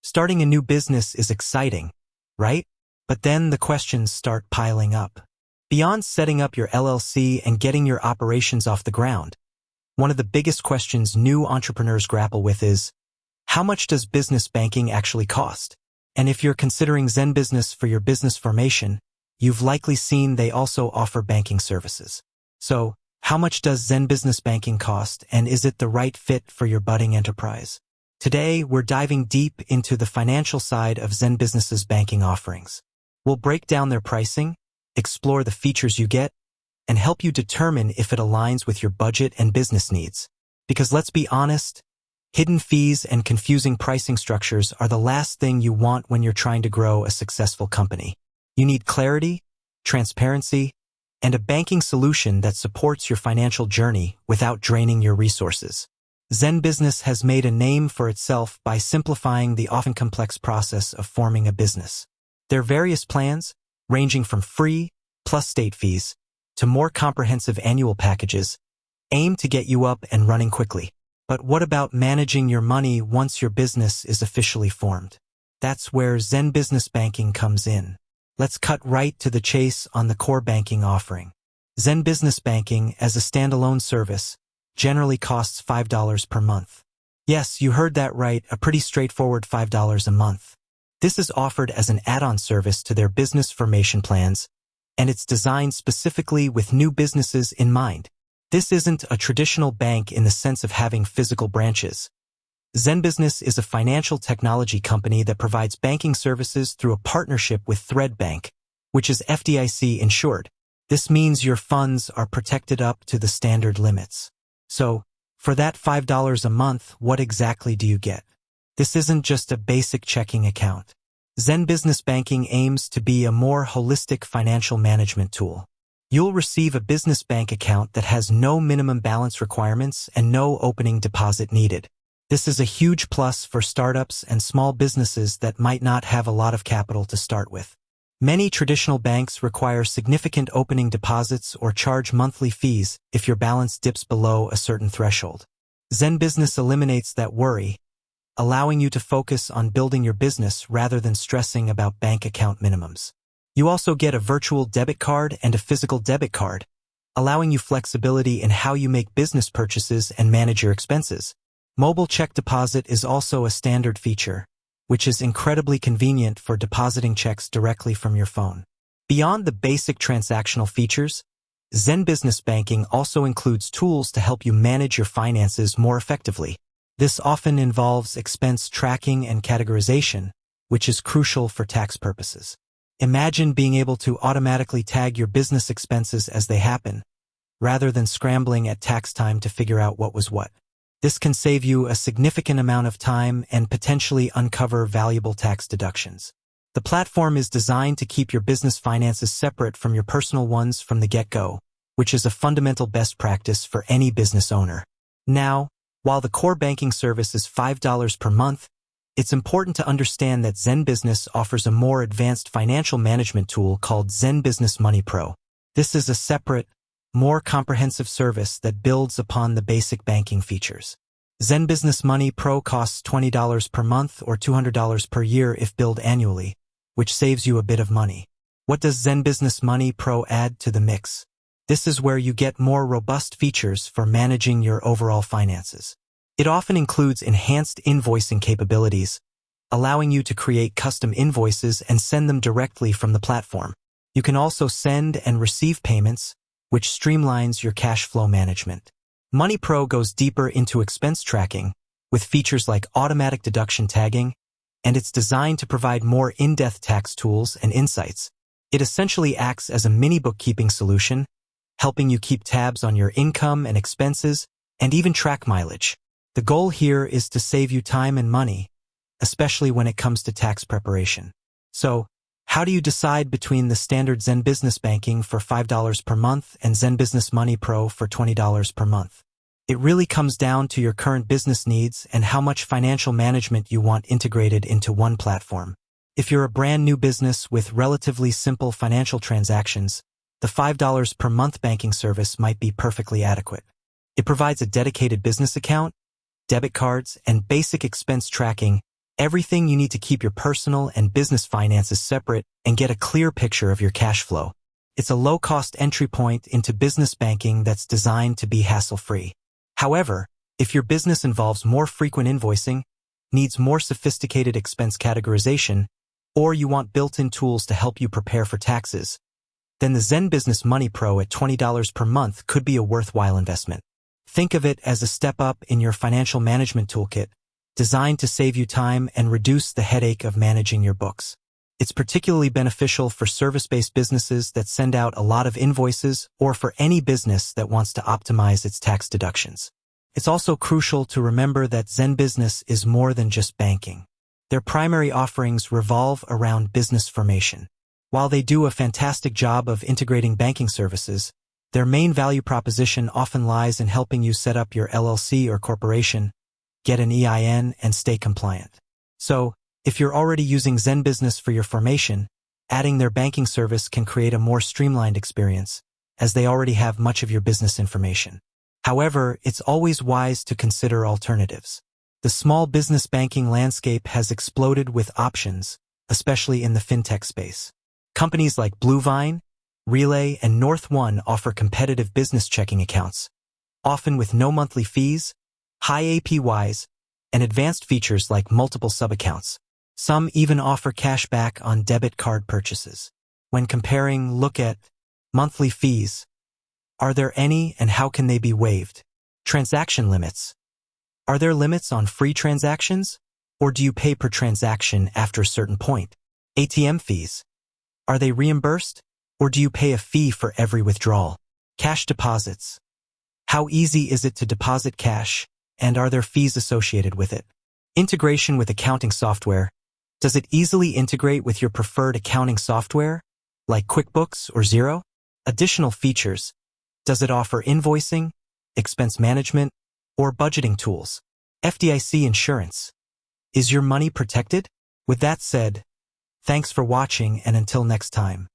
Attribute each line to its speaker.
Speaker 1: Starting a new business is exciting, right? But then the questions start piling up. Beyond setting up your LLC and getting your operations off the ground, one of the biggest questions new entrepreneurs grapple with is, how much does business banking actually cost? And if you're considering ZenBusiness for your business formation, you've likely seen they also offer banking services. So, how much does ZenBusiness banking cost, and is it the right fit for your budding enterprise? Today, we're diving deep into the financial side of ZenBusiness's banking offerings. We'll break down their pricing, explore the features you get, and help you determine if it aligns with your budget and business needs. Because let's be honest, hidden fees and confusing pricing structures are the last thing you want when you're trying to grow a successful company. You need clarity, transparency, and a banking solution that supports your financial journey without draining your resources. ZenBusiness has made a name for itself by simplifying the often complex process of forming a business. Their various plans, ranging from free, plus state fees, to more comprehensive annual packages, aim to get you up and running quickly. But what about managing your money once your business is officially formed? That's where ZenBusiness Banking comes in. Let's cut right to the chase on the core banking offering. ZenBusiness Banking, as a standalone service, generally costs $5 per month. Yes, you heard that right, a pretty straightforward $5 a month. This is offered as an add-on service to their business formation plans, and it's designed specifically with new businesses in mind. This isn't a traditional bank in the sense of having physical branches. ZenBusiness is a financial technology company that provides banking services through a partnership with Thread Bank, which is FDIC insured. This means your funds are protected up to the standard limits. So, for that $5 a month, what exactly do you get? This isn't just a basic checking account. ZenBusiness Banking aims to be a more holistic financial management tool. You'll receive a business bank account that has no minimum balance requirements and no opening deposit needed. This is a huge plus for startups and small businesses that might not have a lot of capital to start with. Many traditional banks require significant opening deposits or charge monthly fees if your balance dips below a certain threshold. ZenBusiness eliminates that worry, allowing you to focus on building your business rather than stressing about bank account minimums. You also get a virtual debit card and a physical debit card, allowing you flexibility in how you make business purchases and manage your expenses. Mobile check deposit is also a standard feature, which is incredibly convenient for depositing checks directly from your phone. Beyond the basic transactional features, ZenBusiness Banking also includes tools to help you manage your finances more effectively. This often involves expense tracking and categorization, which is crucial for tax purposes. Imagine being able to automatically tag your business expenses as they happen, rather than scrambling at tax time to figure out what was what. This can save you a significant amount of time and potentially uncover valuable tax deductions. The platform is designed to keep your business finances separate from your personal ones from the get-go, which is a fundamental best practice for any business owner. Now, while the core banking service is $5 per month, it's important to understand that ZenBusiness offers a more advanced financial management tool called ZenBusiness Money Pro. This is a separate, more comprehensive service that builds upon the basic banking features. ZenBusiness Money Pro costs $20 per month or $200 per year if billed annually, which saves you a bit of money. What does ZenBusiness Money Pro add to the mix? This is where you get more robust features for managing your overall finances. It often includes enhanced invoicing capabilities, allowing you to create custom invoices and send them directly from the platform. You can also send and receive payments, which streamlines your cash flow management. Money Pro goes deeper into expense tracking, with features like automatic deduction tagging, and it's designed to provide more in-depth tax tools and insights. It essentially acts as a mini bookkeeping solution, helping you keep tabs on your income and expenses, and even track mileage. The goal here is to save you time and money, especially when it comes to tax preparation. So, how do you decide between the standard ZenBusiness Banking for $5 per month and ZenBusiness Money Pro for $20 per month? It really comes down to your current business needs and how much financial management you want integrated into one platform. If you're a brand new business with relatively simple financial transactions, the $5 per month banking service might be perfectly adequate. It provides a dedicated business account, debit cards, and basic expense tracking, Everything you need to keep your personal and business finances separate and get a clear picture of your cash flow. It's a low-cost entry point into business banking that's designed to be hassle-free. However, if your business involves more frequent invoicing, needs more sophisticated expense categorization, or you want built-in tools to help you prepare for taxes, then the ZenBusiness Money Pro at $20 per month could be a worthwhile investment. Think of it as a step up in your financial management toolkit, designed to save you time and reduce the headache of managing your books. It's particularly beneficial for service-based businesses that send out a lot of invoices or for any business that wants to optimize its tax deductions. It's also crucial to remember that ZenBusiness is more than just banking. Their primary offerings revolve around business formation. While they do a fantastic job of integrating banking services, their main value proposition often lies in helping you set up your LLC or corporation, get an EIN, and stay compliant. So, if you're already using ZenBusiness for your formation, adding their banking service can create a more streamlined experience, as they already have much of your business information. However, it's always wise to consider alternatives. The small business banking landscape has exploded with options, especially in the fintech space. Companies like Bluevine, Relay, and North One offer competitive business checking accounts, often with no monthly fees, high APYs, and advanced features like multiple sub-accounts. Some even offer cash back on debit card purchases. When comparing, look at monthly fees. Are there any, and how can they be waived? Transaction limits. Are there limits on free transactions, or do you pay per transaction after a certain point? ATM fees. Are they reimbursed, or do you pay a fee for every withdrawal? Cash deposits. How easy is it to deposit cash, and are there fees associated with it? Integration with accounting software. Does it easily integrate with your preferred accounting software, like QuickBooks or Xero? Additional features. Does it offer invoicing, expense management, or budgeting tools? FDIC insurance. Is your money protected? With that said, thanks for watching, and until next time.